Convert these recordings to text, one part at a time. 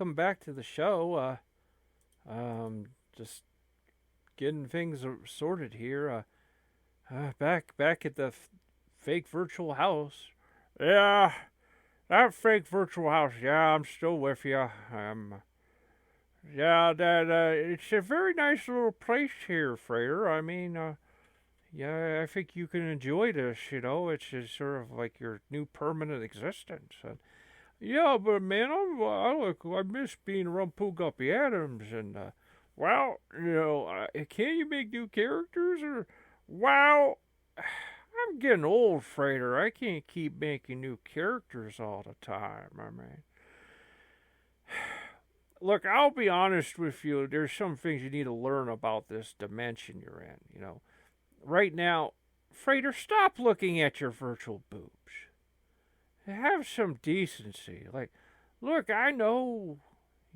welcome back to the show. Just getting things sorted here. Back at the fake virtual house. Yeah, that fake virtual house. Yeah, I'm still with you. Yeah, that it's a very nice little place here, Frater. Yeah, I think you can enjoy this. It's just sort of like your new permanent existence. Yeah, but man, I miss being around Guppy Adams, and can you make new characters or wow? I'm getting old, Frater. I can't keep making new characters all the time. Look, I'll be honest with you. There's some things you need to learn about this dimension you're in. Right now, Frater, stop looking at your virtual boobs. Have some decency. Like, look, I know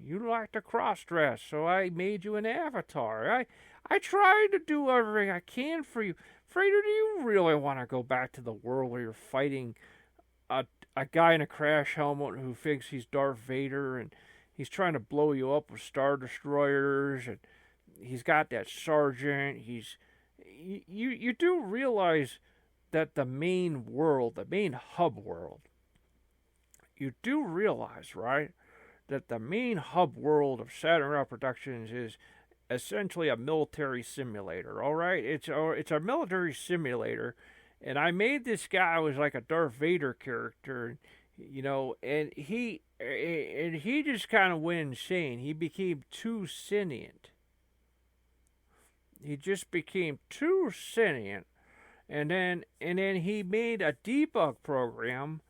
you like to cross dress, so I made you an avatar. I try to do everything I can for you. Frater, do you really want to go back to the world where you're fighting a guy in a crash helmet who thinks he's Darth Vader and he's trying to blow you up with Star Destroyers, and he's got that sergeant. You do realize that the main world, the main hub world, you do realize, right, that the main hub world of Saturn Rail Productions is essentially a military simulator, all right? It's a military simulator, and I made this guy who was like a Darth Vader character, and he just kind of went insane. He became too sentient. He just became too sentient, and then he made a debug program,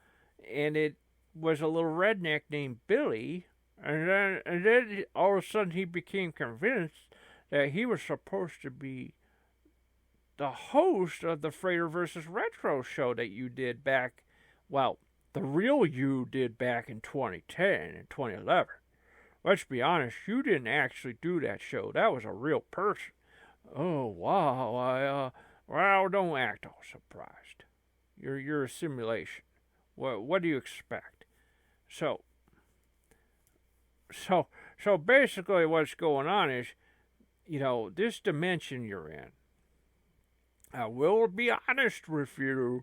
and it was a little redneck named Billy, and then all of a sudden he became convinced that he was supposed to be the host of the Frater versus Retro show that you did back, the real you did back in 2010 and 2011. Let's be honest, you didn't actually do that show. That was a real person. Oh, wow. Don't act all surprised. You're a simulation. What do you expect? So basically what's going on is, this dimension you're in, I will be honest with you,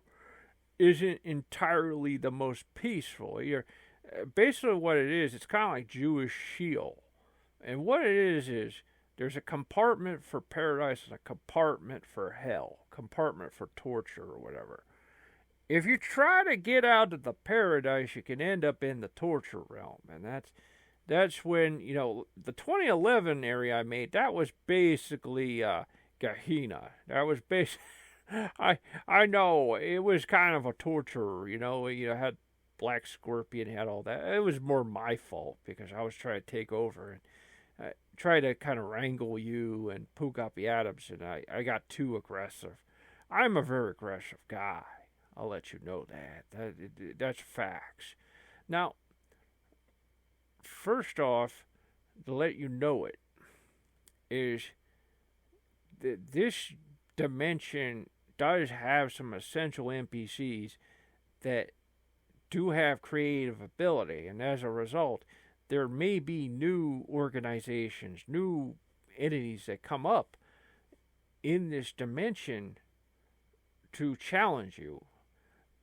isn't entirely the most peaceful. Basically what it is, it's kind of like Jewish Sheol. And what it is there's a compartment for paradise and a compartment for hell, compartment for torture or whatever. If you try to get out of the paradise, you can end up in the torture realm, and that's when the 2011 area I made. That was basically Gehenna. That was basically I know it was kind of a torture. You had Black Scorpion, had all that. It was more my fault because I was trying to take over and try to kind of wrangle you and Guppy Adams, and I got too aggressive. I'm a very aggressive guy. I'll let you know that. That's facts. Now, first off, to let you know it, is that this dimension does have some essential NPCs that do have creative ability, and as a result, there may be new organizations, new entities that come up in this dimension to challenge you,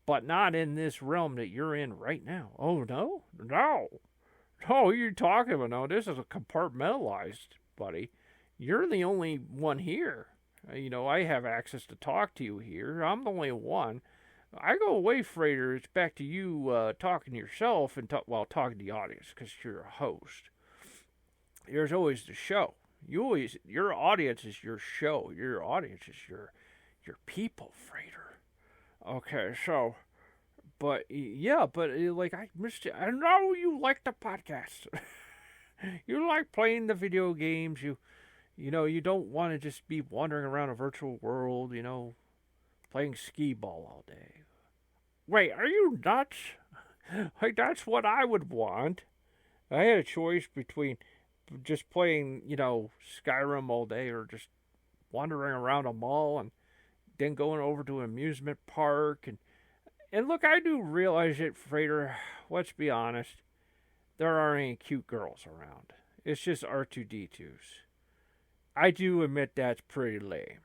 but not in this realm that you're in right now. Oh, no? No, you're talking about, no, this is a compartmentalized, buddy. You're the only one here. I have access to talk to you here. I'm the only one. I go away, Frater. It's back to you talking to yourself and talking to the audience because you're a host. There's always the show. Your audience is your show. Your audience is your people, Frater. Okay, so, but I missed it. I know you like the podcast. You like playing the video games. You don't want to just be wandering around a virtual world, playing skee ball all day. Wait, are you nuts? Like, that's what I would want. I had a choice between just playing, Skyrim all day or just wandering around a mall and then going over to an amusement park. And look, I do realize it, Frater. Let's be honest. there aren't any cute girls around. It's just R2D2s. I do admit that's pretty lame,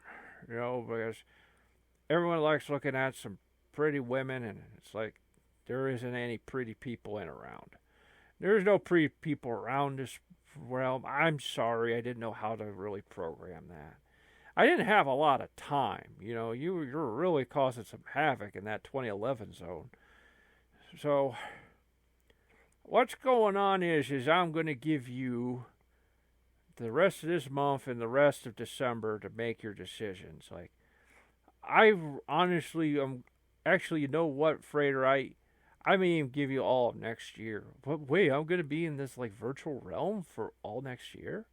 because everyone likes looking at some pretty women, and it's like there isn't any pretty people in around. There's no pretty people around this realm. I'm sorry, I didn't know how to really program that. I didn't have a lot of time. You were really causing some havoc in that 2011 zone. So what's going on is I'm going to give you the rest of this month and the rest of December to make your decisions. Like, I honestly, actually, you know what, Frater, I may even give you all of next year. But wait, I'm going to be in this, like, virtual realm for all next year?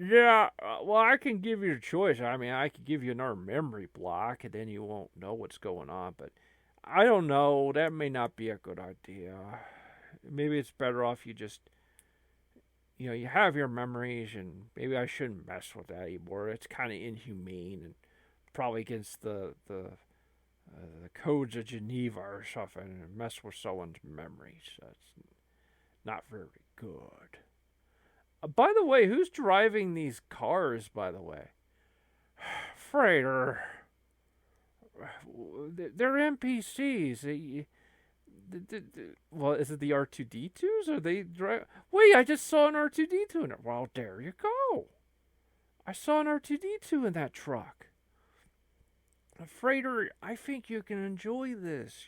Yeah, well, I can give you a choice. I mean, I could give you another memory block, and then you won't know what's going on. But I don't know. That may not be a good idea. Maybe it's better off you just, you have your memories, and maybe I shouldn't mess with that anymore. It's kind of inhumane and probably against the codes of Geneva or something, and mess with someone's memories. That's not very good. By the way, who's driving these cars, by the way? Frater. They're NPCs. Well, is it the R2D2s? Or they drive? Wait, I just saw an R2D2 in it. Well, there you go. I saw an R2D2 in that truck. Frater, I think you can enjoy this.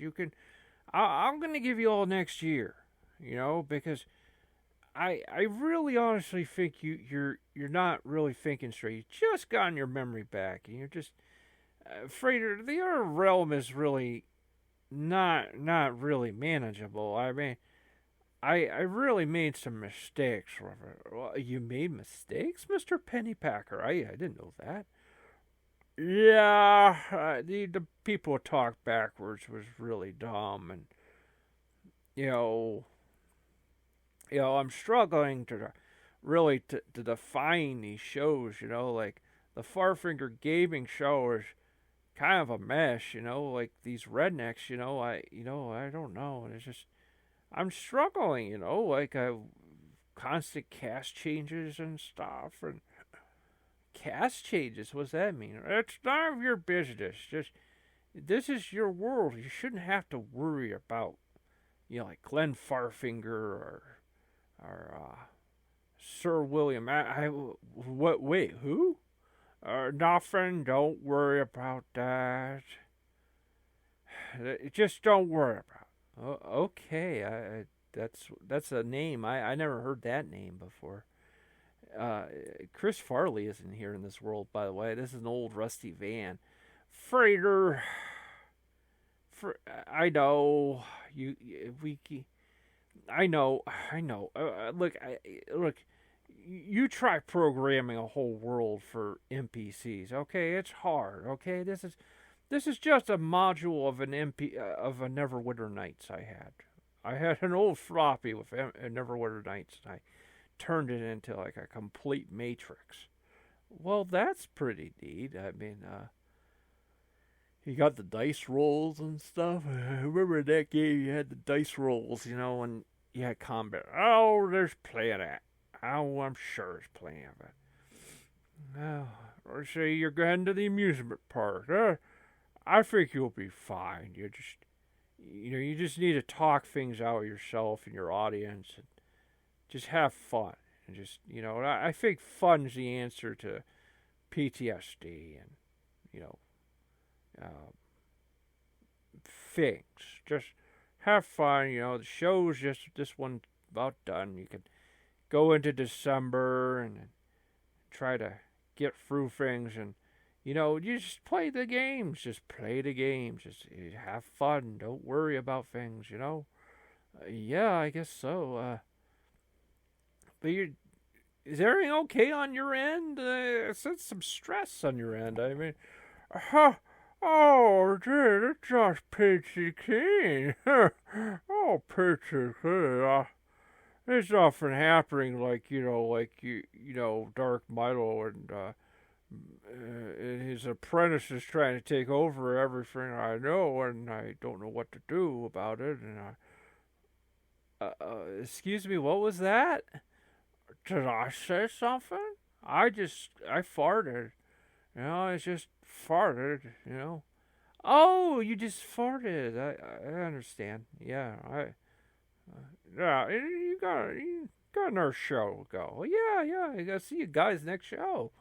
I'm going to give you all next year, because I really honestly think you're not really thinking straight. You just gotten your memory back, and you're just Frater. The other realm is really not really manageable. I mean, I really made some mistakes. Well, you made mistakes, Mr. Pennypacker? I didn't know that. Yeah, the people who talk backwards was really dumb, and I'm struggling to really to define these shows, like the Farfinger Gaming show is kind of a mess, like these rednecks, I don't know, and it's just, I'm struggling, like constant cast changes and stuff, and cast changes, what's that mean? It's none of your business, just, this is your world, you shouldn't have to worry about, like Glenn Farfinger or Sir William. What? Wait, who? Nothing. Don't worry about that. Just don't worry about it. Okay, that's a name. I never heard that name before. Chris Farley isn't here in this world, by the way. This is an old rusty van. Frater. I know I know. Look. You try programming a whole world for NPCs. Okay, it's hard. Okay, this is just a module of of a Neverwinter Nights I had. I had an old floppy with Neverwinter Nights, and I turned it into like a complete matrix. Well, that's pretty neat. I mean, you got the dice rolls and stuff. I remember that game, you had the dice rolls, and you had combat. Oh, there's plenty of that. Oh, I'm sure there's plenty of it. Oh, or say you're going to the amusement park. I think you'll be fine. You just need to talk things out yourself and your audience, and just have fun. And just, I think fun's the answer to PTSD and, things. Just have fun. The show's just this one about done. You can go into December and try to get through things, and you just play the games. Just play the games. Just have fun. Don't worry about things. Yeah, I guess so. But is everything okay on your end? I sense some stress on your end. I mean, oh, dude, it's just peachy keen. Oh, peachy keen. There's nothing happening like Dark Milo and his apprentice is trying to take over everything I know, and I don't know what to do about it. And Excuse me, what was that? Did I say something? I farted. I just farted, Oh, you just farted. I understand. Yeah, you got another show to go. Yeah, I gotta see you guys next show.